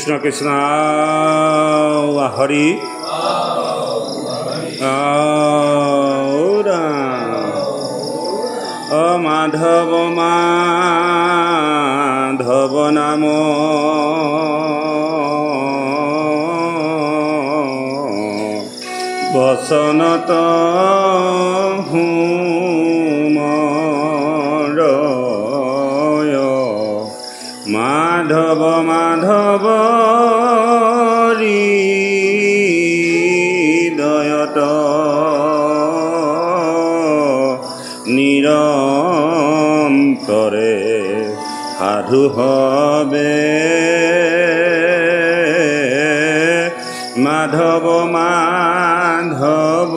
কৃষ্ণ কৃষ্ণ হৰি মাধৱ মাধৱ নাম বচনত হুমৰয় মাধৱ মাধৱ হৃদয়ত নিৰন্তৰে সাধু হবে মাধৱ মাধৱ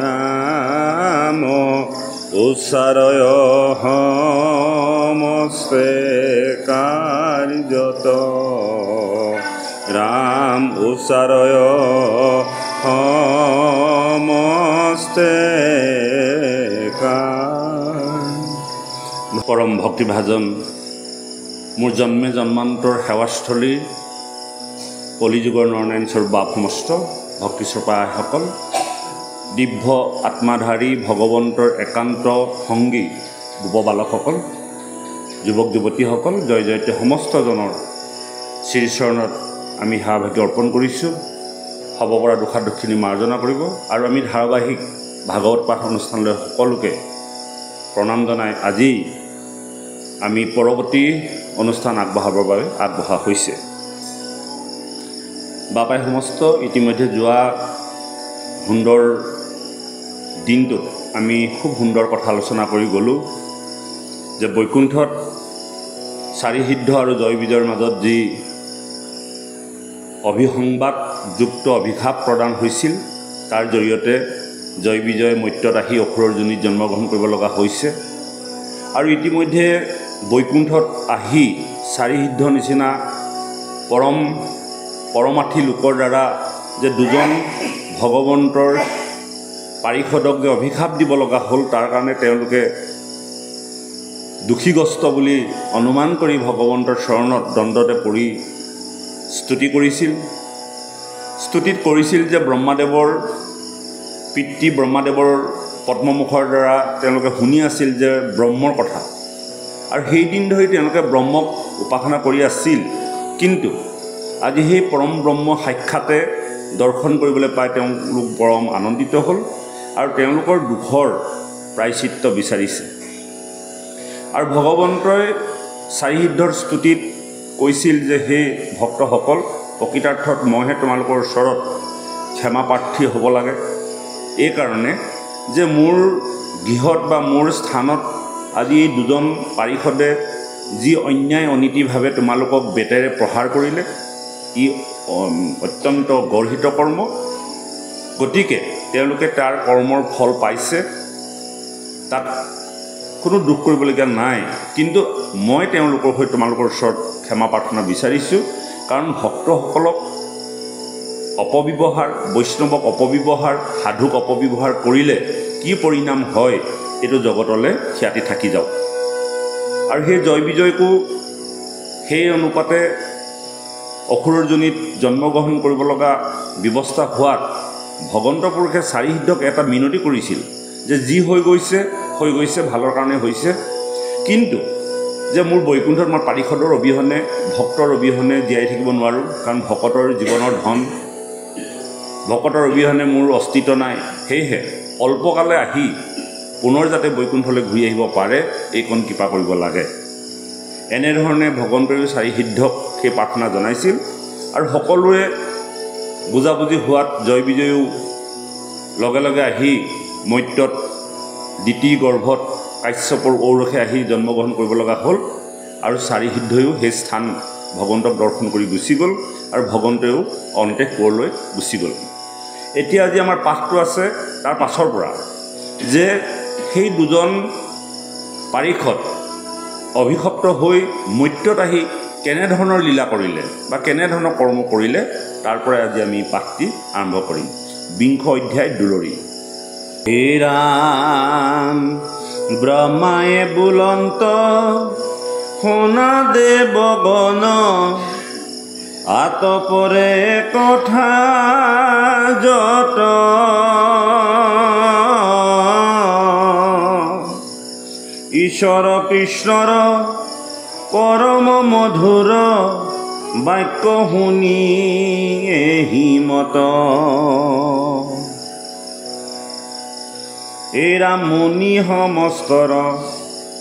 নাম উচ্চাৰয় সমস্তে কাৰ্যত ৰাম উচ্চাৰয় সমস্তে পৰম ভক্তিভাজন মোৰ জন্মে জন্মান্তৰ সেৱাস্থলী কলিযুগৰ নৰনাৰায়ণ স্বৰূপ বাপ সমস্ত ভক্তি শ্ৰোতাসকল দিব্য আত্মাধাৰী ভগৱন্তৰ একান্ত সংগী যুৱ বালকসকল যুৱক যুৱতীসকল জয় জয়তে সমস্তজনৰ শ্ৰীচৰণত আমি সেৱা ভাগি অৰ্পণ কৰিছোঁ। হ'ব পৰা দুখাদক্ষিণী মাৰ্জনা কৰিব আৰু আমি ধাৰাবাহিক ভাগৱত পাঠ অনুষ্ঠানলৈ সকলোকে প্ৰণাম জনাই আজি আমি পৰৱৰ্তী অনুষ্ঠান আগবঢ়াবৰ বাবে আগবঢ়া হৈছে। বাপাই সমস্ত ইতিমধ্যে যোৱা সুন্দৰ দিনটোত আমি খুব সুন্দৰ কথা আলোচনা কৰি গ'লোঁ যে বৈকুণ্ঠত চাৰিসিদ্ধ আৰু জয় বিজয়ৰ মাজত যি অভিসংবাদযুক্ত অভিশাপ প্ৰদান হৈছিল তাৰ জৰিয়তে জয় বিজয় মৰ্ত্যত আহি অসুৰৰ যোনিত জন্মগ্ৰহণ কৰিব লগা হৈছে আৰু ইতিমধ্যে বৈকুণ্ঠত আহি চাৰিসিদ্ধ নিচিনা পৰমাৰ্থী লোকৰ দ্বাৰা যে দুজন ভগৱন্তৰ পাৰিষদক যে অভিশাপ দিব লগা হ'ল তাৰ কাৰণে তেওঁলোকে দুখীগ্ৰস্ত বুলি অনুমান কৰি ভগৱন্তৰ চৰণত দণ্ডতে পৰি স্তুতি কৰিছিল। স্তুতিত কৰিছিল যে ব্ৰহ্মাদেৱৰ পিতৃ ব্ৰহ্মাদেৱৰ পদ্মমুখৰ দ্বাৰা তেওঁলোকে শুনি আছিল যে ব্ৰহ্মৰ কথা আৰু সেইদিন ধৰি তেওঁলোকে ব্ৰহ্মক উপাসনা কৰি আছিল। কিন্তু আজি সেই পৰম ব্ৰহ্ম সাক্ষাতে দৰ্শন কৰিবলৈ পাই তেওঁলোক পৰম আনন্দিত হ'ল আৰু তেওঁলোকৰ দুখৰ প্ৰায়চিত্ত বিচাৰিছে। আৰু ভগৱন্তই চাৰিসিদ্ধৰ স্তুতিত কৈছিল যে হে ভক্তসকল, প্ৰকৃতাৰ্থত মইহে তোমালোকৰ ওচৰত ক্ষমাপ্ৰাৰ্থী হ'ব লাগে। এইকাৰণে যে মোৰ গৃহত বা মোৰ স্থানত আজি এই দুজন পাৰিষদে যি অন্যায় অনীতিভাৱে তোমালোকক বেতেৰে প্ৰহাৰ কৰিলে, ই অত্যন্ত গৰ্হিত কৰ্ম। গতিকে তেওঁলোকে তাৰ কৰ্মৰ ফল পাইছে, তাত কোনো দুখ কৰিবলগীয়া নাই। কিন্তু মই তেওঁলোকৰ হৈ তোমালোকৰ ওচৰত ক্ষমা প্ৰাৰ্থনা বিচাৰিছোঁ, কাৰণ ভক্তসকলক অপব্যৱহাৰ, বৈষ্ণৱক অপব্যৱহাৰ, সাধুক অপব্যৱহাৰ কৰিলে কি পৰিণাম হয় এইটো জগতলৈ খ্যাতি থাকি যাওক। আৰু সেই জয় বিজয়কো সেই অনুপাতে অসুৰৰ যোনিত জন্মগ্ৰহণ কৰিব লগা ব্যৱস্থা হোৱাত ভগৱন্ত পুৰুষে চাৰিসিদ্ধক এটা মিনতি কৰিছিল যে যি হৈ গৈছে ভালৰ কাৰণে হৈছে, কিন্তু যে মোৰ বৈকুণ্ঠত মই পাৰিষদৰ অবিহনে ভক্তৰ অবিহনে জীয়াই থাকিব নোৱাৰোঁ, কাৰণ ভকতৰ জীৱনৰ ধন, ভকতৰ অবিহনে মোৰ অস্তিত্ব নাই। সেয়েহে অল্পকালে আহি পুনৰ যাতে বৈকুণ্ঠলৈ ঘূৰি আহিব পাৰে এইকণ কৃপা কৰিব লাগে। এনেধৰণে ভগৱন্তয়ো চাৰিসিদ্ধক সেই প্ৰাৰ্থনা জনাইছিল আৰু সকলোৱে বুজাবুজি হোৱাত জয় বিজয়ো লগে লগে আহি মৰ্ত্যত দ্বিতীয় গৰ্ভত কাশ্যপৰ ঔৰসে আহি জন্মগ্ৰহণ কৰিব লগা হ'ল আৰু চাৰিসিদ্ধয়ো সেই স্থান ভগৱন্তক দৰ্শন কৰি গুচি গ'ল আৰু ভগৱন্তয়ো অন্তেপুৰলৈ গুচি গ'ল। এতিয়া আজি আমাৰ পাঠটো আছে তাৰ পাছৰ পৰা যে সেই দুজন পাৰিষদ অভিশপ্ত হৈ মৰ্ত্যত আহি কেনেধৰণৰ লীলা কৰিলে বা কেনেধৰণৰ কৰ্ম কৰিলে তাৰ পৰাই আজি আমি পাঠটি আৰম্ভ কৰিম। 20 অধ্যায় দুলৰি। হে ৰাম ব্ৰহ্মায়ে বুলন্ত সোণা দেৱগণ আতপৰে কথা যত ঈশ্বৰ কৃষ্ণৰ পৰম মধুৰ বাক্য শুনি হিমত এৰা মুনি সমস্তৰ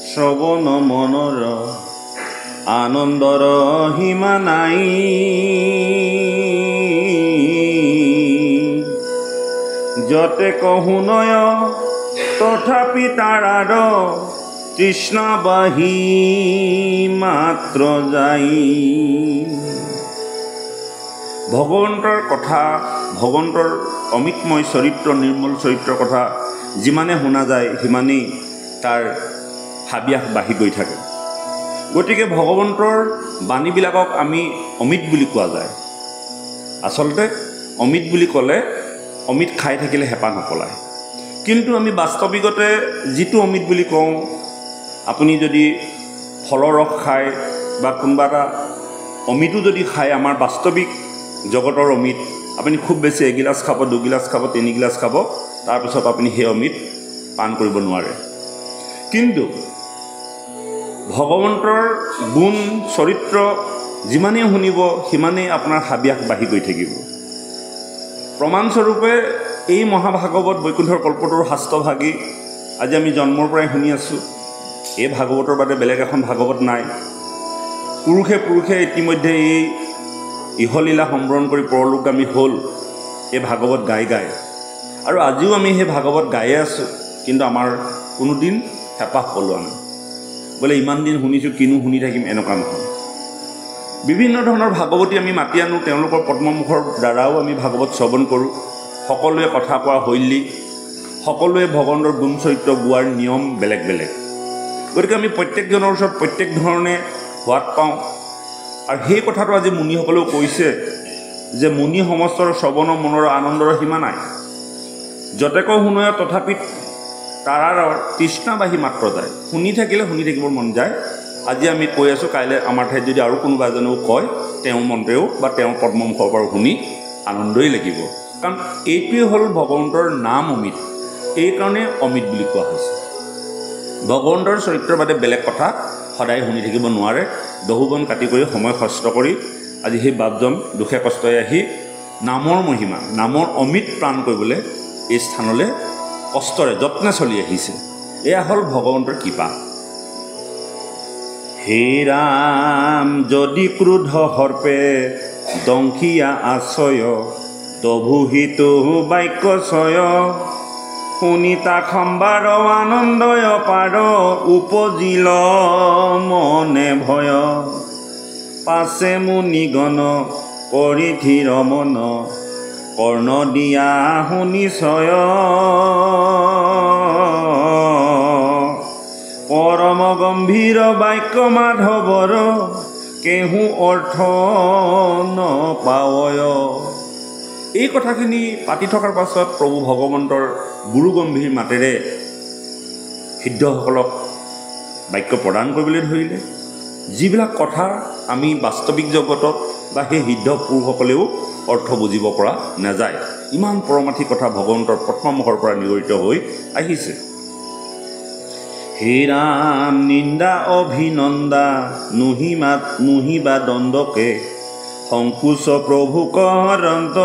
শ্ৰৱণ মনৰ আনন্দৰ সীমা নাই যতে কহুনয় তথাপি তাৰাৰ তৃষ্ণাবাহী মাত্ৰ যাই ভগৱন্তৰ কথা ভগৱন্তৰ অমিতময় চৰিত্ৰ নিৰ্মল চৰিত্ৰৰ কথা যিমানে শুনা যায় সিমানেই তাৰ হাবিয়াস বাঢ়ি গৈ থাকে গতিকে ভগৱন্তৰ বাণীবিলাকক আমি অমিত বুলি কোৱা যায় আচলতে অমিত বুলি ক'লে অমিত খাই থাকিলে হেঁপাহ নপলায় কিন্তু আমি বাস্তৱিকতে যিটো অমিত বুলি কওঁ আপুনি যদি ফলৰ ৰস খায় বা কোনোবা এটা অমিতো যদি খায় আমাৰ বাস্তৱিক জগতৰ অমিত আপুনি খুব বেছি এগিলাচ খাব দুগিলাচ খাব তিনিগিলাচ খাব তাৰপিছত আপুনি সেই অমিত পান কৰিব নোৱাৰে কিন্তু ভগৱন্তৰ গুণ চৰিত্ৰ যিমানেই শুনিব সিমানেই আপোনাৰ হাবিয়াস বাঢ়ি গৈ থাকিব প্ৰমাণস্বৰূপে এই মহাভাগৱত বৈকুণ্ঠৰ কল্পতৰুৰ শাস্ত্ৰভাগী আজি আমি জন্মৰ পৰাই শুনি আছোঁ এই ভাগৱতৰ বাদে বেলেগ এখন ভাগৱত নাই পুৰুষে ইতিমধ্যে এই ইহলীলা সম্বৰণ কৰি পৰলোকগামী হ'ল এই ভাগৱত গাই আৰু আজিও আমি সেই ভাগৱত গায়ে আছোঁ কিন্তু আমাৰ কোনোদিন হেঁপাহ পলোৱা নাই বোলে ইমান দিন শুনিছোঁ কিনো শুনি থাকিম এনেকুৱা নহয় বিভিন্ন ধৰণৰ ভাগৱতী আমি মাতি আনো তেওঁলোকৰ পদ্মমুখৰ দ্বাৰাও আমি ভাগৱত শ্ৰৱণ কৰোঁ সকলোৱে কথা কোৱা শৈলী সকলোৱে ভগৱন্তৰ গুণ চৰিত্ৰ গোৱাৰ নিয়ম বেলেগ বেলেগ গতিকে আমি প্ৰত্যেকজনৰ ওচৰত প্ৰত্যেক ধৰণে সোৱাদ পাওঁ আৰু সেই কথাটো আজি মুনিসকলেও কৈছে যে মুনি সমস্তৰ শ্ৰৱণ মনৰ আনন্দৰ সীমা নাই যতেক শুনয় তথাপি তাৰাৰ তৃষ্ণাবাহী মাত্ৰ যায় শুনি থাকিবৰ মন যায় আজি আমি কৈ আছোঁ কাইলৈ আমাৰ ঠাইত যদি আৰু কোনোবা এজনেও কয় তেওঁৰ মন্ত্ৰেও বা তেওঁৰ পদ্মমুখৰ পৰা শুনি আনন্দই লাগিব কাৰণ এইটোৱে হ'ল ভগৱন্তৰ নাম অমিত এইকাৰণে অমিত বুলি কোৱা হৈছে ভগৱন্তৰ চৰিত্ৰৰ বাদে বেলেগ কথা সদায় শুনি থাকিব নোৱাৰে দহুবন কাটি কৰি সময় কষ্ট কৰি আজি সেই বাপজন দুখে কষ্টই আহি নামৰ মহিমা নামৰ অমিত প্ৰাণ কৰিবলৈ এই স্থানলৈ কষ্টৰে যত্নে চলি আহিছে এয়া হ'ল ভগৱন্তৰ কৃপা হে ৰাম যদি ক্ৰোধ সৰ্পে দংশিয়া আশ্ৰয় তভুহিত বাক্য ছয় শুনি তাক সম্বাৰ আনন্দয় পাৰ উপজিল মনে ভয় পাছে মুনিগণ পৰিধিৰ মন কৰ্ণ দিয়া শুনিছয় পৰম গম্ভীৰ বাক্য মাধৱৰ কেহু অৰ্থ নপাৱয় এই কথাখিনি পাতি থকাৰ পাছত প্ৰভু ভগৱন্তৰ গুৰু গম্ভীৰ মাতেৰে সিদ্ধসকলক বাক্য প্ৰদান কৰিবলৈ ধৰিলে যিবিলাক কথা আমি বাস্তৱিক জগতত বা সেই সিদ্ধ পুৰুষসকলেও অৰ্থ বুজিব পৰা নাযায় ইমান পৰমাৰ্থিক কথা ভগৱন্তৰ পদ্মমুখৰ পৰা নিগৰিত হৈ আহিছে হে ৰাম নিন্দা অভিনন্দা নুহিবা দণ্ডকে সংকোচ প্ৰভু কৰন্ত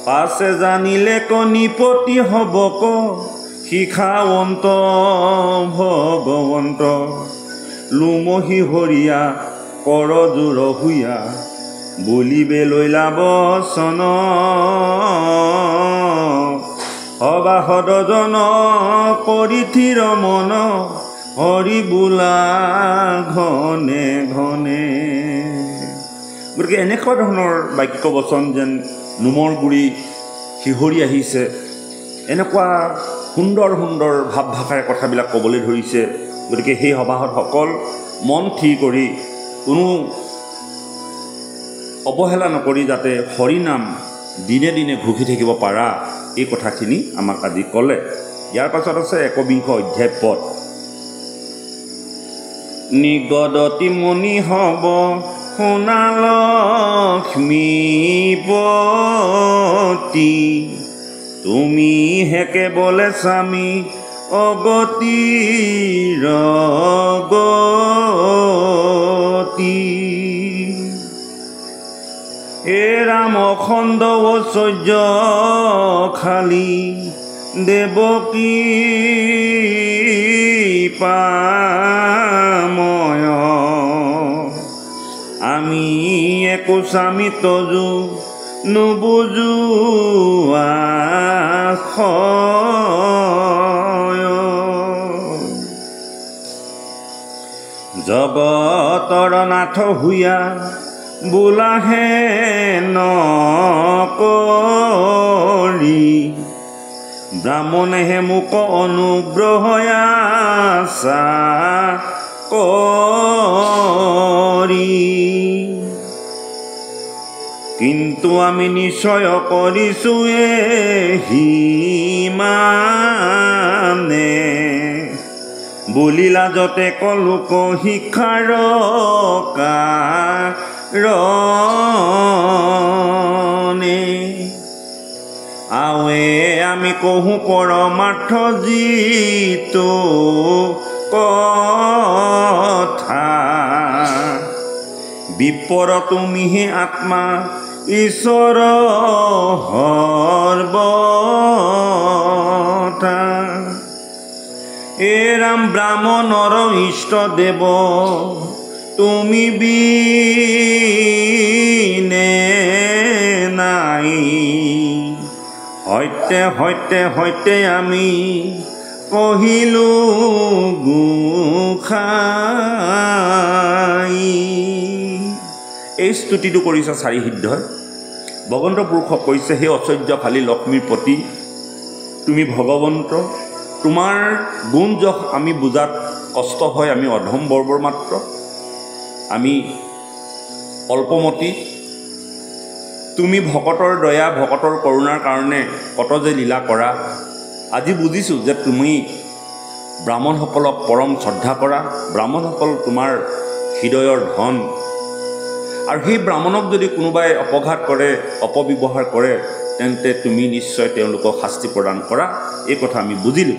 পাছে জানিলে কণিপতি হবক শিখাৱন্ত ভগৱন্ত লুমহি হৰিয়া কৰজোৰ হুয়া বুলিবে লৈলা বচন সবাসদজন পৰিধিৰ মন হৰি বোলা ঘনে ঘনে গতিকে এনেকুৱা ধৰণৰ বাক্য বচন যেন নোমৰ গুৰি শিহৰি আহিছে এনেকুৱা সুন্দৰ সুন্দৰ ভাৱ ভাষাৰে কথাবিলাক ক'বলৈ ধৰিছে গতিকে সেই সভাসদসকল মন থিৰ কৰি কোনো অৱহেলা নকৰি যাতে হৰিনাম দিনে দিনে ঘুষি থাকিব পাৰা এই কথাখিনি আমাক আজি ক'লে ইয়াৰ পাছত আছে 21 অধ্যায় পদ নিগদতি মুনি হব শুনাল লক্ষ্মীপতি তুমি হে কেৱলে স্বামী অগতিৰ গতি এ ৰাম অখণ্ড ঐশ্বৰ্য খালী দেৱকী পাময় আমি একো স্বামী তজু নুবুজু জগতৰ নাথ হুয়া বোলাহে নকৰি ব্ৰাহ্মণেহে মোক অনুগ্ৰহয়াচা কৰি কিন্তু আমি নিশ্চয় কৰিছোঁ হিমানে বুলি লাজতে কলোক শিক্ষাৰ কাৰণে আৱে আমি কহো পৰমাৰ্থ যিটো কথা বিপৰ তুমিহে আত্মা ঈশ্বৰ সৰ্বথা এ ৰাম ব্ৰাহ্মণৰ ইষ্ট দেৱ তুমি বিনে নাই সত্যে সত্যে সত্যে আমি কহিলো গোসাঁই এই স্তুতিটো কৰিছে চাৰি সিদ্ধই ভগৱন্ত পুৰুষক কৈছে হে ঐশ্বৰ্যশালী লক্ষ্মীৰ পতি তুমি ভগৱন্ত তোমাৰ গুণ যশ আমি বুজাত কষ্ট হয় আমি অধম বৰ্বৰ মাত্ৰ আমি অল্পমতি তুমি ভকতৰ দয়া ভকতৰ কৰোণাৰ কাৰণে কত যে লীলা কৰা আজি বুজিছোঁ যে তুমি ব্ৰাহ্মণসকলক পৰম শ্ৰদ্ধা কৰা ব্ৰাহ্মণসকল তোমাৰ হৃদয়ৰ ধন আৰু সেই ব্ৰাহ্মণক যদি কোনোবাই অপঘাত কৰে অপব্যৱহাৰ কৰে তেন্তে তুমি নিশ্চয় তেওঁলোকক শাস্তি প্ৰদান কৰা এই কথা আমি বুজিলোঁ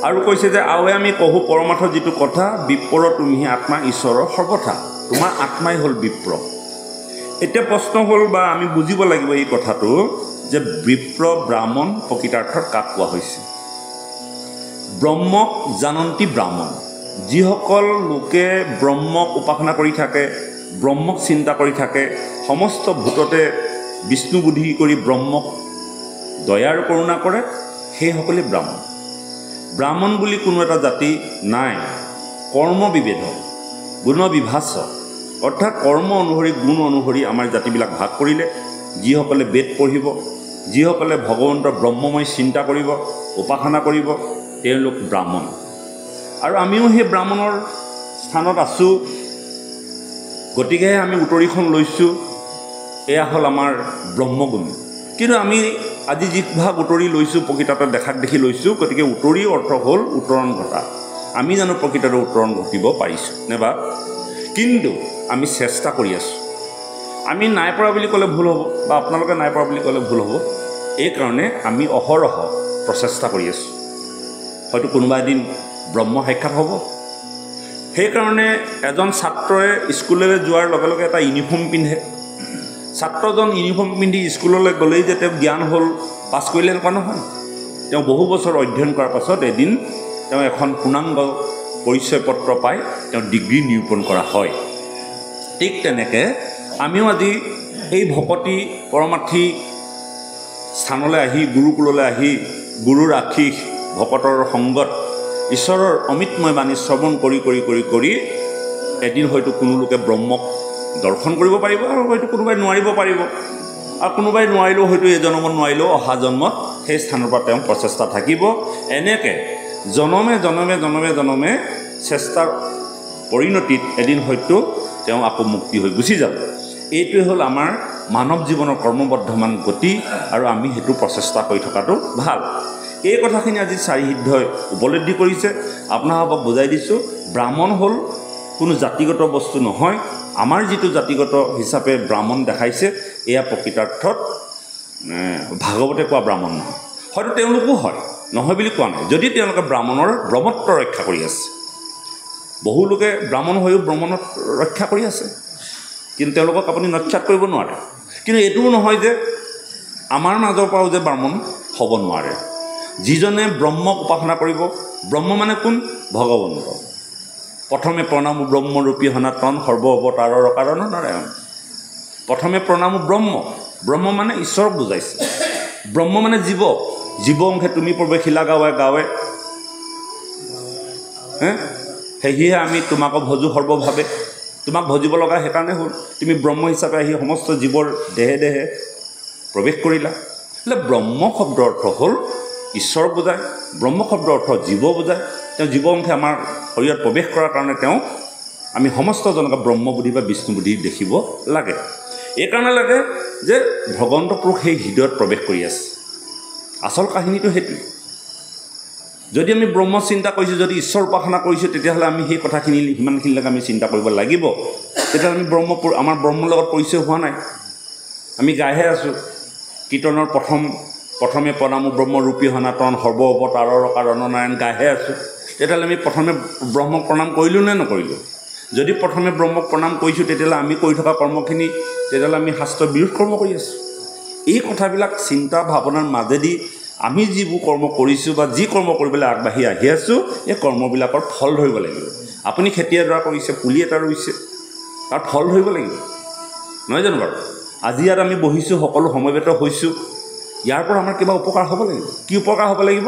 আৰু কৈছে যে আৱে আমি কহো পৰমাৰ্থ যিটো কথা বিপ্ৰ তুমিহে আত্মা ঈশ্বৰৰ সৰ্বথা তোমাৰ আত্মাই হ'ল বিপ্ৰ এতিয়া প্ৰশ্ন হ'ল বা আমি বুজিব লাগিব এই কথাটো যে বিপ্ৰ ব্ৰাহ্মণ প্ৰকৃতাৰ্থত কাক কোৱা হৈছে ব্ৰহ্মক জানন্তি ব্ৰাহ্মণ যিসকল লোকে ব্ৰহ্মক উপাসনা কৰি থাকে ব্ৰহ্মক চিন্তা কৰি থাকে সমস্ত ভূততে বিষ্ণু বুদ্ধি কৰি ব্ৰহ্মক দয়া আৰু কৰোণা কৰে সেইসকলে ব্ৰাহ্মণ ব্ৰাহ্মণ বুলি কোনো এটা জাতি নাই কৰ্ম বিভেদ গুণ বিভাজ্য অৰ্থাৎ কৰ্ম অনুসৰি গুণ অনুসৰি আমাৰ জাতিবিলাক ভাগ কৰিলে যিসকলে বেদ পঢ়িব যিসকলে ভগৱন্তৰ ব্ৰহ্মময় চিন্তা কৰিব উপাসনা কৰিব তেওঁলোক ব্ৰাহ্মণ আৰু আমিও সেই ব্ৰাহ্মণৰ স্থানত আছোঁ গতিকে আমি উত্তৰীখন লৈছোঁ এয়া হ'ল আমাৰ ব্ৰহ্মগুণ কিন্তু আমি আজি যিভাগ উত্তৰি লৈছোঁ প্ৰকৃততে দেখাক দেখি লৈছোঁ গতিকে উত্তৰি অৰ্থ হ'ল উত্তৰণ ঘটা আমি জানো প্ৰকৃততে উত্তৰণ ঘটিব পাৰিছোঁ নাইবা কিন্তু আমি চেষ্টা কৰি আছোঁ আমি নাই পৰা বুলি ক'লে ভুল হ'ব বা আপোনালোকে নাই পৰা বুলি ক'লে ভুল হ'ব এইকাৰণে আমি অহৰহ প্ৰচেষ্টা কৰি আছোঁ হয়তো কোনোবা এদিন ব্ৰহ্ম সাক্ষাৎ হ'ব সেইকাৰণে এজন ছাত্ৰই স্কুললৈ যোৱাৰ লগে লগে এটা ইউনিফৰ্ম পিন্ধে ছাত্ৰজন ইউনিফৰ্ম পিন্ধি স্কুললৈ গ'লেই যে তেওঁ জ্ঞান হ'ল পাছ কৰিলে এনেকুৱা নহয় তেওঁ বহু বছৰ অধ্যয়ন কৰাৰ পাছত এদিন তেওঁ এখন পূৰ্ণাংগ পৰিচয় পত্ৰ পাই তেওঁ ডিগ্ৰী নিৰূপণ কৰা হয় ঠিক তেনেকৈ আমিও আজি এই ভকতি পৰমাৰ্থী স্থানলৈ আহি গুৰুকুললৈ আহি গুৰুৰ আশীষ ভকতৰ সংগত ঈশ্বৰৰ অমিতময় বাণী শ্ৰৱণ কৰি কৰি কৰি কৰি এদিন হয়তো কোনো লোকে ব্ৰহ্মক দৰ্শন কৰিব পাৰিব আৰু হয়তো কোনোবাই নোৱাৰিব পাৰিব আৰু কোনোবাই নোৱাৰিলেও হয়তো এই জন্মত নোৱাৰিলেও অহা জন্মত সেই স্থানৰ পৰা তেওঁ প্ৰচেষ্টা থাকিব এনেকৈ জনমে জনমে জনমে জনমে চেষ্টাৰ পৰিণতিত এদিন হয়তো তেওঁ আকৌ মুক্তি হৈ গুচি যাব এইটোৱে হ'ল আমাৰ মানৱ জীৱনৰ কৰ্মবদ্ধমান গতি আৰু আমি সেইটো প্ৰচেষ্টা কৰি থকাটো ভাল এই কথাখিনি আজি চাৰি সিদ্ধই উপলব্ধি কৰিছে আপোনালোকক বুজাই দিছোঁ ব্ৰাহ্মণ হ'ল কোনো জাতিগত বস্তু নহয় আমাৰ যিটো জাতিগত হিচাপে ব্ৰাহ্মণ দেখাইছে এয়া প্ৰকৃতাৰ্থত ভাগৱতে কোৱা ব্ৰাহ্মণ নহয়। হয়তো তেওঁলোকো হয়, নহয় বুলি কোৱা নাই, যদি তেওঁলোকে ব্ৰাহ্মণৰ ব্ৰহ্মত্ব ৰক্ষা কৰি আছে। বহু লোকে ব্ৰাহ্মণ হৈও ব্ৰহ্মণত ৰক্ষা কৰি আছে, কিন্তু তেওঁলোকক আপুনি নক্ষাত কৰিব নোৱাৰে। কিন্তু এইটোও নহয় যে আমাৰ মাজৰ পৰাও যে ব্ৰাহ্মণ হ'ব নোৱাৰে। যিজনে ব্ৰহ্মক উপাসনা কৰিব, ব্ৰহ্ম মানে কোন? ভগৱন্ত। প্ৰথমে প্ৰণামো ব্ৰহ্মৰূপী সনাতন সৰ্বঅৱতাৰৰ কাৰণ নাৰায়ণ। প্ৰথমে প্ৰণামো ব্ৰহ্ম, ব্ৰহ্ম মানে ঈশ্বৰক বুজাইছে। ব্ৰহ্ম মানে জীৱ, জীৱ অংশে তুমি প্ৰৱেশিলা গাঁৱে গাঁৱে, সেয়েহে আমি তোমাক ভজো সৰ্বভাৱে। তোমাক ভজিব লগা সেইকাৰণে হ'ল, তুমি ব্ৰহ্ম হিচাপে আহি সমস্ত জীৱৰ দেহে দেহে প্ৰৱেশ কৰিলা। বোলে ব্ৰহ্ম শব্দৰ অৰ্থ হ'ল ঈশ্বৰ বুজায়, ব্ৰহ্ম শব্দৰ অৰ্থ জীৱ বুজায়। তেওঁ জীৱ অংশে আমাৰ শৰীৰত প্ৰৱেশ কৰাৰ কাৰণে তেওঁ আমি সমস্তজনক ব্ৰহ্ম বুদ্ধি বা বিষ্ণু বুদ্ধি দেখিব লাগে। এইকাৰণে লাগে যে ভগৱন্ত পুৰুষ সেই হৃদয়ত প্ৰৱেশ কৰি আছে। আচল কাহিনীটো সেইটোৱে। যদি আমি ব্ৰহ্ম চিন্তা কৰিছোঁ, যদি ঈশ্বৰ উপাসনা কৰিছোঁ, তেতিয়াহ'লে আমি সেই কথাখিনি সিমানখিনিলৈকে আমি চিন্তা কৰিব লাগিব। তেতিয়াহ'লে আমি আমাৰ ব্ৰহ্মৰ লগত পৰিচয় হোৱা নাই। আমি গাইহে আছোঁ কীৰ্তনৰ প্ৰথমে প্ৰণামো ব্ৰহ্মৰূপী সনাতন সৰ্বঅৱতাৰৰ কাৰণ নাৰায়ণ গাইহে আছোঁ। তেতিয়াহ'লে আমি প্ৰথমে ব্ৰহ্মক প্ৰণাম কৰিলোঁ নে নকৰিলোঁ? যদি প্ৰথমে ব্ৰহ্মক প্ৰণাম কৰিছোঁ, তেতিয়াহ'লে আমি কৰি থকা কৰ্মখিনি তেতিয়াহ'লে আমি শাস্ত্ৰ বিৰোধ কৰ্ম কৰি আছোঁ। এই কথাবিলাক চিন্তা ভাৱনাৰ মাজেদি আমি যিবোৰ কৰ্ম কৰিছোঁ বা যি কৰ্ম কৰিবলৈ আগবাঢ়ি আহি আছোঁ, এই কৰ্মবিলাকৰ ফল ধৰিব লাগিব। আপুনি খেতি এডৰা কৰিছে, পুলি এটা ৰুইছে, তাৰ ফল ধৰিব লাগিব, নহয় জানো বাৰু? আজি ইয়াত আমি বহিছোঁ, সকলো সমবেত হৈছোঁ, ইয়াৰ পৰা আমাৰ কিবা উপকাৰ হ'ব লাগিব। কি উপকাৰ হ'ব লাগিব?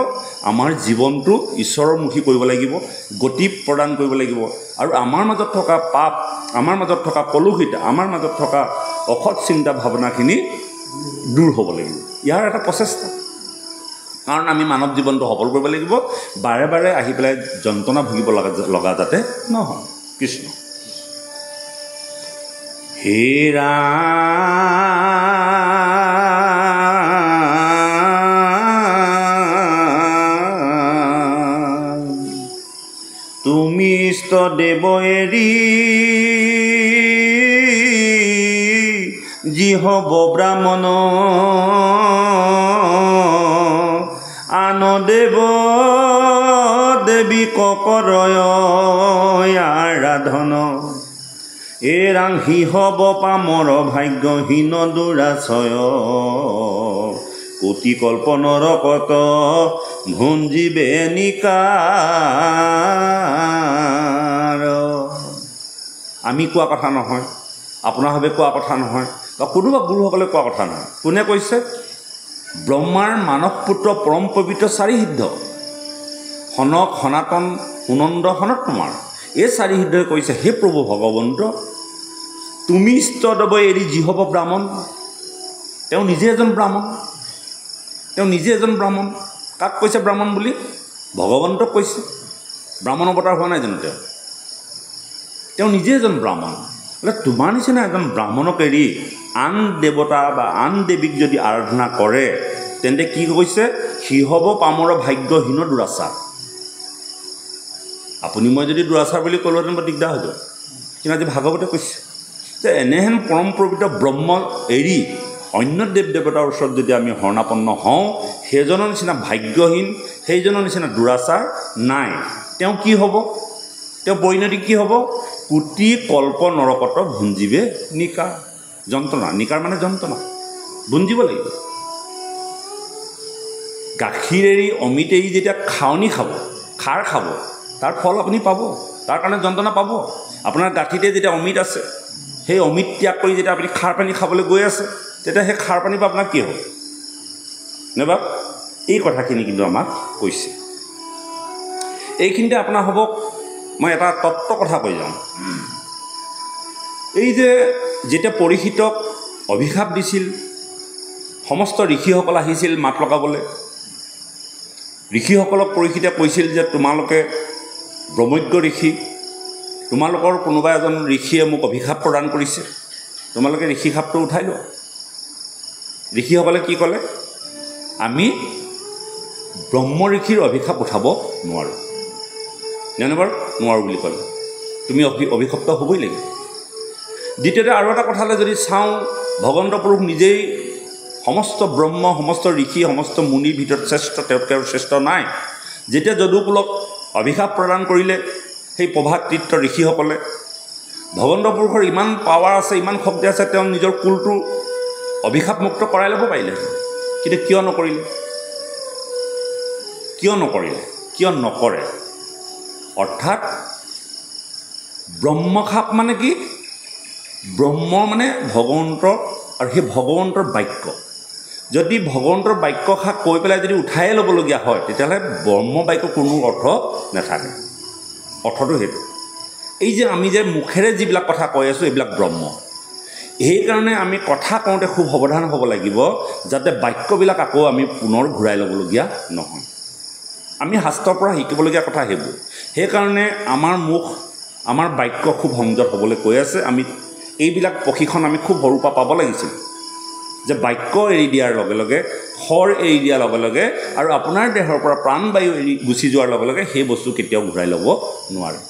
আমাৰ জীৱনটো ঈশ্বৰমুখী কৰিব লাগিব, গতি প্ৰদান কৰিব লাগিব, আৰু আমাৰ মাজত থকা পাপ, আমাৰ মাজত থকা কলুষিত, আমাৰ মাজত থকা অসৎ চিন্তা ভাৱনাখিনি দূৰ হ'ব লাগিব। ইয়াৰ এটা প্ৰচেষ্টা। কাৰণ আমি মানৱ জীৱনটো সফল কৰিব লাগিব, বাৰে বাৰে আহি পেলাই যন্ত্ৰণা ভুগিব লগা যাতে নহয়। কৃষ্ণ। হে ৰাম, তুমি ইষ্টদেৱ এৰি যি হ'ব ব্ৰাহ্মণ, আন দেৱ দেৱী ককৰয় আৰাধন, এৰাংহি হ'ব পামৰ ভাগ্যহীন দুৰাশয়, কোটি কল্প নৰকত ভুঞ্জীবে নিকাৰ। আমি কোৱা কথা নহয়, আপোনাৰভাৱে কোৱা কথা নহয়, বা কোনোবা গুৰুসকলে কোৱা কথা নহয়। কোনে কৈছে? ব্ৰহ্মাৰ মানস পুত্ৰ পৰম পবিত্ৰ চাৰি সিদ্ধ সনক সনাতন সুনন্দ সনত কুমাৰ, এই চাৰি সিদ্ধই কৈছে, হে প্ৰভু ভগৱন্ত, তুমি ইষ্টদেৱ এৰি যি হ'ব ব্ৰাহ্মণ। তেওঁ নিজে এজন ব্ৰাহ্মণ, তেওঁ নিজে এজন ব্ৰাহ্মণ। কাক কৈছে ব্ৰাহ্মণ বুলি? ভগৱন্তক কৈছে। ব্ৰাহ্মণ অৱতাৰ হোৱা নাই জানো তেওঁ নিজে এজন ব্ৰাহ্মণ। বোলে তোমাৰ নিচিনা এজন ব্ৰাহ্মণক এৰি আন দেৱতা বা আন দেৱীক যদি আৰাধনা কৰে, তেন্তে কি কৈছে? সি হ'ব পামৰ ভাগ্যহীন দুৰাচাৰ। আপুনি মই যদি দুৰাচাৰ বুলি ক'লোহেঁতেন বা দিগদাৰ হৈ যাব, কিন্তু আজি ভাগৱতে কৈছে যে এনেহেন পৰম পবিত্ৰ ব্ৰহ্ম এৰি অন্য দেৱ দেৱতাৰ ওচৰত যদি আমি শৰণাপন্ন হওঁ, সেইজনৰ নিচিনা ভাগ্যহীন, সেইজনৰ নিচিনা দুৰাচাৰ নাই। তেওঁ কি হ'ব? তেওঁ পৰিণতি কি হ'ব? কোটি কল্প নৰকত ভুঞ্জীবে নিকাৰ। যন্ত্ৰণা, নিকাৰ মানে যন্ত্ৰণা, ভুঞ্জিব লাগিব। গাখীৰ এৰি অমিত এৰি যেতিয়া খাৱনি খাব, খাৰ খাব, তাৰ ফল আপুনি পাব, তাৰ কাৰণে যন্ত্ৰণা পাব। আপোনাৰ গাখীৰতে যেতিয়া অমিত আছে, সেই অমিত ত্যাগ কৰি যেতিয়া আপুনি খাৰ পানী খাবলৈ গৈ আছে, তেতিয়া সেই খাৰ পানীৰ পৰা আপোনাৰ কি হ'ব? নাইবা এই কথাখিনি কিন্তু আমাক কৈছে। এইখিনিতে আপোনাৰ হ'ব, মই এটা তত্ত্ব কথা কৈ যাওঁ। এই যে যেতিয়া পৰীক্ষিতক অভিশাপ দিছিল, সমস্ত ঋষিসকল আহিছিল মাত লগাবলৈ, ঋষিসকলক পৰীক্ষিতে কৈছিল যে তোমালোকে ব্ৰহ্মজ্ঞ ঋষি, তোমালোকৰ কোনোবা এজন ঋষিয়ে মোক অভিশাপ প্ৰদান কৰিছে, তোমালোকে ঋষিশাপটো উঠাই লোৱা। ঋষিসকলে কি ক'লে? আমি ব্ৰহ্ম ঋষিৰ অভিশাপ উঠাব নোৱাৰোঁ। জানো বাৰু? নোৱাৰোঁ বুলি ক'লে। তুমি অভিশপ্ত হ'বই লাগিব। দ্বিতীয়তে আৰু এটা কথালৈ যদি চাওঁ, ভগৱন্ত পুৰুষ নিজেই সমস্ত ব্ৰহ্ম, সমস্ত ঋষি, সমস্ত মুনিৰ ভিতৰত শ্ৰেষ্ঠ, তেওঁতকৈ আৰু শ্ৰেষ্ঠ নাই। যেতিয়া যদুকুলক অভিশাপ প্ৰদান কৰিলে সেই প্ৰভাত তীৰ্থ ঋষিসকলে, ভগৱন্ত পুৰুষৰ ইমান পাৱাৰ আছে, ইমান শক্তি আছে, তেওঁ নিজৰ কুলটো অভিশাপমুক্ত কৰাই ল'ব পাৰিলে, কিন্তু কিয় নকৰিলে? কিয় নকৰে? অৰ্থাৎ ব্ৰহ্মশাপ মানে কি? ব্ৰহ্ম মানে ভগৱন্ত, আৰু সেই ভগৱন্তৰ বাক্য। যদি ভগৱন্তৰ বাক্যশাপ কৈ পেলাই যদি উঠাই ল'বলগীয়া হয়, তেতিয়াহ'লে ব্ৰহ্ম বাক্য কোনো অৰ্থ নাথাকে। অৰ্থটো সেইটো, এই যে আমি যে মুখেৰে যিবিলাক কথা কৈ আছোঁ, এইবিলাক ব্ৰহ্ম। সেইকাৰণে আমি কথা কওঁতে খুব সাৱধান হ'ব লাগিব, যাতে বাক্যবিলাক আকৌ আমি পুনৰ ঘূৰাই ল'বলগীয়া নহয়। আমি শাস্ত্ৰৰ পৰা শিকিবলগীয়া কথা সেইবোৰ। সেইকাৰণে আমাৰ মুখ, আমাৰ বাক্য খুব সংযত হ'বলৈ কৈ আছে। আমি এইবিলাক প্ৰশিক্ষণ আমি খুব সৰুৰ পৰা পাব লাগিছিল, যে বাক্য এৰি দিয়াৰ লগে লগে, শৰ এৰি দিয়াৰ লগে লগে, আৰু আপোনাৰ দেহৰ পৰা প্ৰাণবায়ু এৰি গুচি যোৱাৰ লগে লগে সেই বস্তু কেতিয়াও ঘূৰাই ল'ব নোৱাৰে।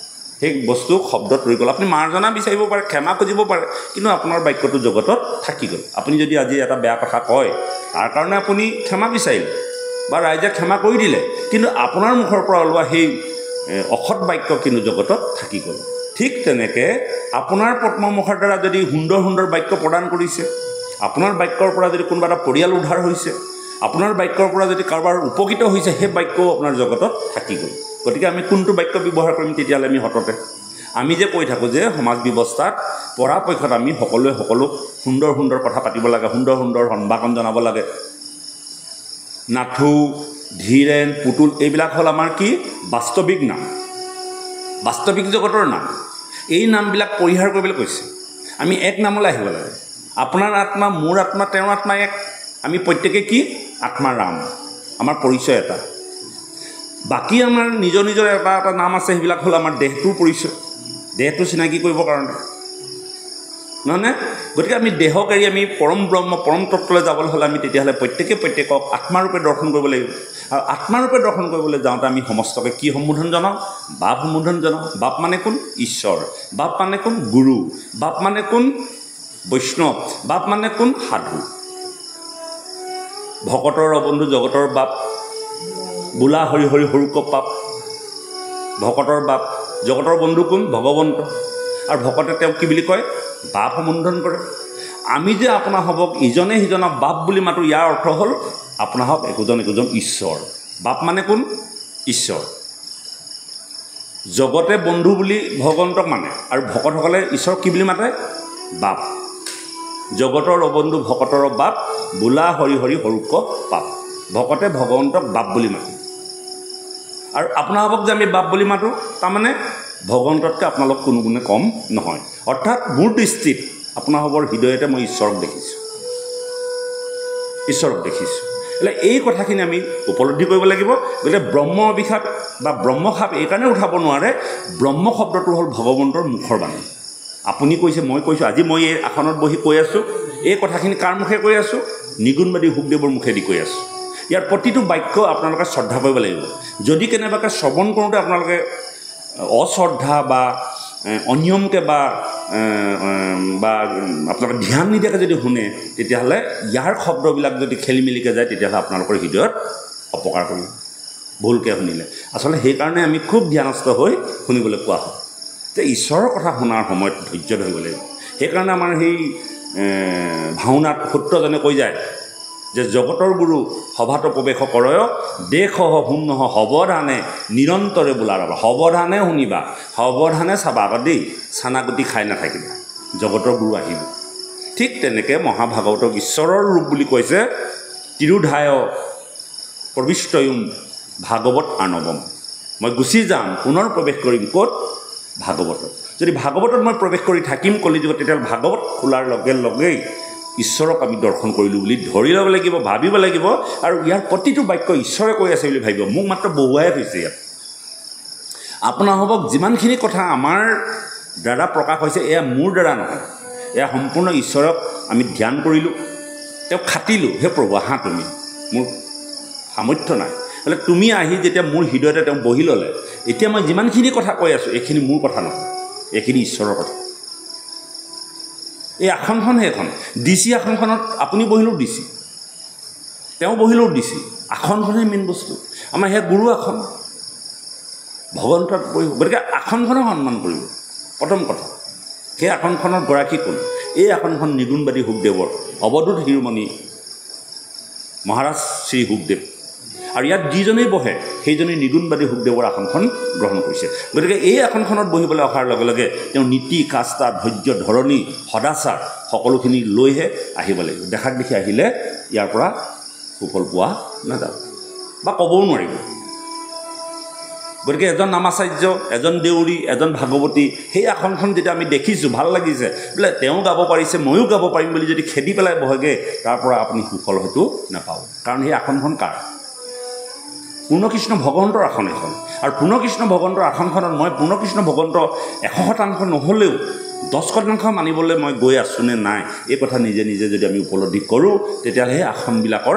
সেই বস্তু শব্দত ৰৈ গ'ল। আপুনি মাৰ্জনা বিচাৰিব পাৰে, ক্ষমা খুজিব পাৰে, কিন্তু আপোনাৰ বাক্যটো জগতত থাকি গ'ল। আপুনি যদি আজি এটা বেয়া কথা কয়, তাৰ কাৰণে আপুনি ক্ষমা বিচাৰিলে বা ৰাইজে ক্ষমা কৰি দিলে, কিন্তু আপোনাৰ মুখৰ পৰা ওলোৱা সেই অসৎ বাক্য কিন্তু জগতত থাকি গ'ল। ঠিক তেনেকৈ আপোনাৰ পদ্মমুখৰ দ্বাৰা যদি সুন্দৰ সুন্দৰ বাক্য প্ৰদান কৰিছে, আপোনাৰ বাক্যৰ পৰা যদি কোনোবা এটা পৰিয়াল উদ্ধাৰ হৈছে, আপোনাৰ বাক্যৰ পৰা যদি কাৰোবাৰ উপকৃত হৈছে, সেই বাক্যও আপোনাৰ জগতত থাকি গ'ল। গতিকে আমি কোনটো বাক্য ব্যৱহাৰ কৰিম তেতিয়াহ'লে আমি সততে? আমি যে কৈ থাকোঁ যে সমাজ ব্যৱস্থাত পৰাপক্ষত আমি সকলোৱে সকলো সুন্দৰ সুন্দৰ কথা পাতিব লাগে, সুন্দৰ সুন্দৰ সম্ভাষণ জনাব লাগে। নাথু, ধীৰেণ, পুতুল, এইবিলাক হ'ল আমাৰ কি? বাস্তৱিক নাম, বাস্তৱিক জগতৰ নাম। এই নামবিলাক পৰিহাৰ কৰিবলৈ কৈছে। আমি এক নামলৈ আহিব লাগে। আপোনাৰ আত্মা, মোৰ আত্মা, তেওঁৰ আত্মা এক। আমি প্ৰত্যেকে কি? আত্মা ৰাম। আমাৰ পৰিচয় এটা। বাকী আমাৰ নিজৰ নিজৰ এটা এটা নাম আছে, সেইবিলাক হ'ল আমাৰ দেহটোৰ পৰিচয়, দেহটো চিনাকি কৰিবৰ কাৰণে, নহয়নে? গতিকে আমি দেহক এৰি আমি পৰম ব্ৰহ্ম, পৰম তত্ত্বলৈ যাবলৈ হ'লে আমি তেতিয়াহ'লে প্ৰত্যেকক আত্মাৰূপে দৰ্শন কৰিব লাগিব। আৰু আত্মাৰূপে দৰ্শন কৰিবলৈ যাওঁতে আমি সমস্তকে কি সম্বোধন জনাওঁ? বাপ সম্বোধন জনাওঁ। বাপ মানে কোন? ঈশ্বৰ। বাপ মানে কোন? গুৰু। বাপ মানে কোন? বৈষ্ণৱ। বাপ মানে কোন? সাধু। ভকতৰ বন্ধু জগতৰ বাপ, বোলা হৰি হৰি সৰুক পাপ। ভকতৰ বাপ, জগতৰ বন্ধু কোন? ভগৱন্ত। আৰু ভকতে তেওঁক কি বুলি কয়? বাপ সম্বোধন কৰে। আমি যে আপোনাসৱক ইজনে সিজনক বাপ বুলি মাতোঁ, ইয়াৰ অৰ্থ হ'ল আপোনাসক একোজন একোজন ঈশ্বৰ। বাপ মানে কোন? ঈশ্বৰ। জগতে বন্ধু বুলি ভগৱন্তক মানে, আৰু ভকতসকলে ঈশ্বৰক কি বুলি মাতে? বাপ। জগতৰ অবন্ধু ভকতৰ বাপ, বোলা হৰি হৰি সৰুক পাপ। ভকতে ভগৱন্তক বাপ বুলি মাতে। আৰু আপোনালোকক যে আমি বাপ বুলি মাতোঁ, তাৰমানে ভগৱন্ততকৈ আপোনালোক কোনো গুণে কম নহয়। অৰ্থাৎ মোৰ দৃষ্টিত আপোনালোকৰ হৃদয়তে মই ঈশ্বৰক দেখিছোঁ, એટલે এই কথাখিনি আমি উপলব্ধি কৰিব লাগিব। গতিকে ব্ৰহ্ম অভিশাপ বা ব্ৰহ্মশাপ এইকাৰণে উঠাব নোৱাৰে, ব্ৰহ্ম শব্দটো হ'ল ভগৱন্তৰ মুখৰ বাণী। আপুনি কৈছে, মই কৈছোঁ, আজি মই এই আসনত বহি কৈ আছোঁ, এই কথাখিনি কাৰ মুখে কৈ আছোঁ? নিগুণবাদী শুকদেৱৰ মুখেদি কৈ আছোঁ। ইয়াৰ প্ৰতিটো বাক্য আপোনালোকে শ্ৰদ্ধা কৰিব লাগিব। যদি কেনেবাকৈ শ্ৰৱণ কৰোঁতে আপোনালোকে অশ্ৰদ্ধা বা অনিয়মকৈ বা আপোনালোকে ধ্যান নিদিয়াকৈ যদি শুনে, তেতিয়াহ'লে ইয়াৰ শব্দবিলাক যদি খেলি মেলিকৈ যায়, তেতিয়াহ'লে আপোনালোকৰ হৃদয়ত অপকাৰ কৰিব, ভুলকৈ শুনিলে। আচলতে সেইকাৰণে আমি খুব ধ্যানস্থ হৈ শুনিবলৈ কোৱা হয় যে ঈশ্বৰৰ কথা শুনাৰ সময়ত ধৈৰ্য ধৰিব লাগিব। সেইকাৰণে আমাৰ সেই ভাওনাত সূত্ৰজনে কৈ যায় যে জগতৰ গুৰু সভাত প্ৰৱেশ কৰয়, দেশ শুন নহ সৱধানে নিৰন্তৰে বোলা ৰবা। সৱধানে শুনিবা, সৱধানে চাবা আকৌ দেই, চানাগুটি খাই নাথাকিবা, জগতৰ গুৰু আহিব। ঠিক তেনেকৈ মহাভাগৱতক ঈশ্বৰৰ ৰূপ বুলি কৈছে, তিৰুধায় প্ৰবিষ্টয়ুম ভাগৱত আৰ্ণৱম। মই গুচি যাম, পুনৰ প্ৰৱেশ কৰিম ক'ত? ভাগৱতত। যদি ভাগৱতত মই প্ৰৱেশ কৰি থাকিম কলিযুগত, তেতিয়াহ'লে ভাগৱত খোলাৰ লগে লগেই ঈশ্বৰক আমি দৰ্শন কৰিলোঁ বুলি ধৰি ল'ব লাগিব, ভাবিব লাগিব। আৰু ইয়াৰ প্ৰতিটো বাক্য ঈশ্বৰে কৈ আছে বুলি ভাবিব। মোক মাত্ৰ বহুৱাই হৈছে ইয়াত। আপোনালোকক যিমানখিনি কথা আমাৰ দ্বাৰা প্ৰকাশ হৈছে, এয়া মোৰ দ্বাৰা নহয়, এয়া সম্পূৰ্ণ ঈশ্বৰক আমি ধ্যান কৰিলোঁ, তেওঁক খাটিলোঁ। হে প্ৰভু, আহা তুমি, মোৰ সামৰ্থ্য নাই। বোলে তুমি আহি যেতিয়া মোৰ হৃদয়তে তেওঁ বহি ল'লে, এতিয়া মই যিমানখিনি কথা কৈ আছোঁ, এইখিনি মোৰ কথা নহয়, এইখিনি ঈশ্বৰৰ কথা। এই আসনখন সেইখন DC আসনখনত আপুনি বহিলেও DC, তেওঁ বহিলেও DC, আসনখনেই মেইন বস্তু। আমাৰ সেয়া গুৰু আসন, ভগৱন্ত তাত বহিব, গতিকে আসনখনক সন্মান কৰিব। প্ৰথম কথা, সেই আসনখনৰ গৰাকী কোন? এই আসনখন নিগুণবাদী শুকদেৱৰ, অৱধূত শিৰোমণি মহাৰাজ শ্ৰী শুকদেৱ, আৰু ইয়াত যিজনেই বহে সেইজনেই নিগুণবাদী শুকদেৱৰ আসনখন গ্ৰহণ কৰিছে। গতিকে এই আসনখনত বহিবলৈ অহাৰ লগে লগে তেওঁ নীতি, কাষ্টা, ধৈৰ্য, ধৰণী, সদাচাৰ সকলোখিনি লৈহে আহিব লাগিব। দেখাক দেখি আহিলে ইয়াৰ পৰা সুফল পোৱা নাযাব বা ক'বও নোৱাৰিব। গতিকে এজন নামাচাৰ্য, এজন দেউৰী, এজন ভাগৱতী, সেই আসনখন যেতিয়া আমি দেখিছোঁ, ভাল লাগিছে, বোলে তেওঁ গাব পাৰিছে ময়ো গাব পাৰিম বুলি যদি খেদি পেলাই বহেগৈ, তাৰ পৰা আপুনি সুফল হয়তো নাপাব। কাৰণ সেই আসনখন কাৰ? পূৰ্ণকৃষ্ণ ভগৱন্তৰ আসন এখন। আৰু পূৰ্ণকৃষ্ণ ভগৱন্তৰ আসনখনত মই পূৰ্ণকৃষ্ণ ভগৱন্ত 100% নহ'লেও 10% মানিবলৈ মই গৈ আছোঁ নে নাই, এই কথা নিজে নিজে যদি আমি উপলব্ধি কৰোঁ, তেতিয়াহ'লে সেই আসনবিলাকৰ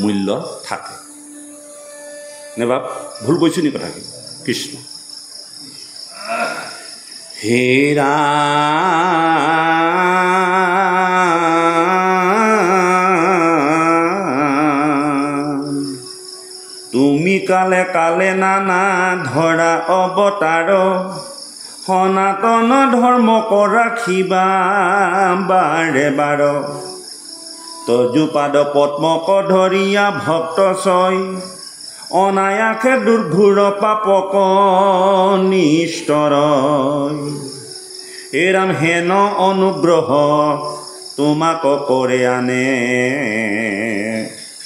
মূল্য থাকে। নে বাপ ভুল কৈছোঁ নি কথাখিনি? কৃষ্ণ হে ৰাম, তুমি কালে কালে নানা ধৰা অৱতাৰ, সনাতন ধৰ্মক ৰাখিবা বাৰে বাৰ, তজুপাদ পদ্মক ধৰিয়া ভক্ত ছয়, অনায়াসে দুৰ্ঘোৰ পাপক নিষ্ঠৰ, হে ৰাম হেন অনুগ্ৰহ তোমাক কৰে আনে,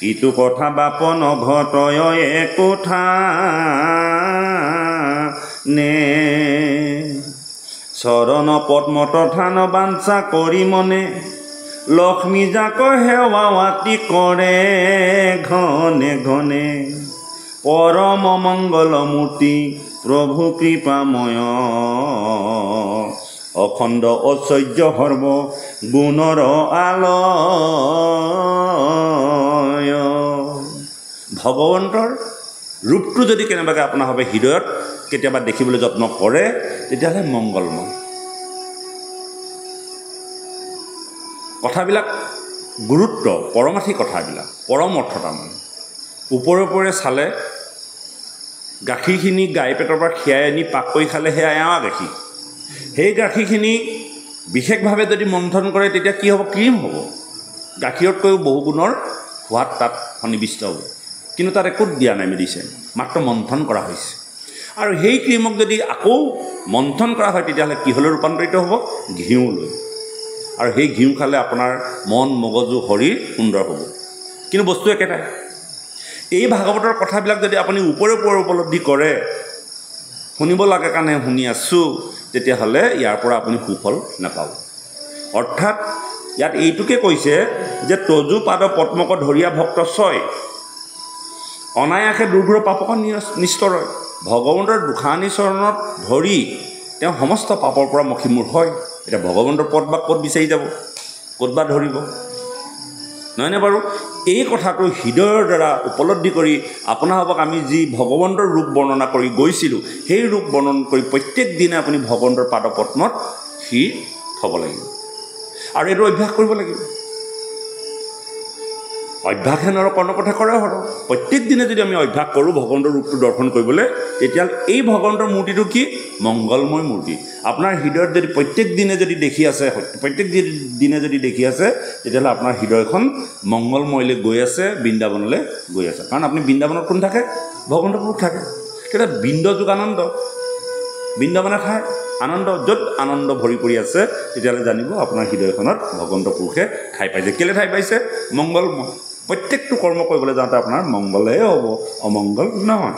ইটো কথা বাপ নঘটয় একোঠা নে, চৰণ পদ্ম তথান বাঞ্ছা কৰি মনে, লক্ষ্মী যাক সেৱাৱাতি কৰে ঘনে ঘনে, পৰম মংগল মূৰ্তি প্ৰভু কৃপাময়, অখণ্ড ঐশ্বৰ্য সৰ্ব গুণৰ আলয়। ভগৱন্তৰ ৰূপটো যদি কেনেবাকৈ আপোনাৰ ভাৱে হৃদয়ত কেতিয়াবা দেখিবলৈ যত্ন কৰে, তেতিয়াহ'লে মংগলময়। কথাবিলাক গুৰুত্ব, পৰমাৰ্থি কথাবিলাক, পৰম অৰ্থতা মানে। ওপৰে ওপৰে চালে গাখীৰখিনি গাই পেটৰ পৰা খীৰাই আনি পাক কৰি খালে সেয়া এৱা গাখীৰ। সেই গাখীৰখিনি বিশেষভাৱে যদি মন্থন কৰে, তেতিয়া কি হ'ব? ক্ৰীম হ'ব। গাখীৰতকৈও বহু গুণৰ সোৱাদ তাত সন্নিৱিষ্ট হ'ব। কিন্তু তাত একো দিয়া নাই মেডিচিন, মাত্ৰ মন্থন কৰা হৈছে। আৰু সেই ক্ৰীমক যদি আকৌ মন্থন কৰা হয়, তেতিয়াহ'লে কিহলৈ ৰূপান্তৰিত হ'ব? ঘিউলৈ। আৰু সেই ঘিউ খালে আপোনাৰ মন, মগজু, শৰীৰ সুন্দৰ হ'ব। কিন্তু বস্তু একেটাই। এই ভাগৱতৰ কথাবিলাক যদি আপুনি ওপৰে ওপৰে উপলব্ধি কৰে, শুনিব লাগে কাৰণে শুনি আছোঁ, তেতিয়াহ'লে ইয়াৰ পৰা আপুনি সুফল নাপাব। অৰ্থাৎ ইয়াত এইটোকে কৈছে যে তজু পাদ পদ্মক ধৰিয়া ভক্ত ছয়, অনায়াসে দুৰ্ঘোৰ পাপক নিষ্ঠৰয়। ভগৱন্তৰ দুখানি চৰণত ধৰি তেওঁ সমস্ত পাপৰ পৰা মষিমূৰ হয়। এতিয়া ভগৱন্তৰ পদ বা ক'ত বিচাৰি যাব, ক'ত বা ধৰিব, নহয়নে বাৰু? এই কথাটো হৃদয়ৰ দ্বাৰা উপলব্ধি কৰি আপোনালোকক আমি যি ভগৱন্তৰ ৰূপ বৰ্ণনা কৰি গৈছিলোঁ, সেই ৰূপ বৰ্ণন কৰি প্ৰত্যেক দিনে আপুনি ভগৱন্তৰ পাদপদ্মত শিৰ থ'ব লাগিব। আৰু এইটো অভ্যাস কৰিব লাগিব। অভ্যাসে নৰ কৰ্ণপথে কৰে সৰ। প্ৰত্যেক দিনে যদি আমি অভ্যাস কৰোঁ ভগৱন্তৰ ৰূপটো দৰ্শন কৰিবলৈ, তেতিয়াহ'লে এই ভগৱন্তৰ মূৰ্তিটো কি? মংগলময় মূৰ্তি। আপোনাৰ হৃদয়ত যদি প্ৰত্যেক দিনে যদি দেখি আছে, তেতিয়াহ'লে আপোনাৰ হৃদয়খন মংগলময়লৈ গৈ আছে, বৃন্দাবনলৈ গৈ আছে। কাৰণ আপুনি বৃন্দাবনত কোন থাকে? ভগৱন্তৰ পুৰুষ থাকে। তেতিয়া বৃন্দ যুগ আনন্দ, বৃন্দাবনে ঠাই আনন্দ, য'ত আনন্দ ভৰি পৰি আছে, তেতিয়াহ'লে জানিব আপোনাৰ হৃদয়খনত ভগৱন্ত পুৰুষে ঠাই পাইছে। কেলৈ ঠাই পাইছে? মংগলময়। প্ৰত্যেকটো কৰ্ম কৰিবলৈ যাওঁতে আপোনাৰ মংগলেই হ'ব, অমংগল নহয়।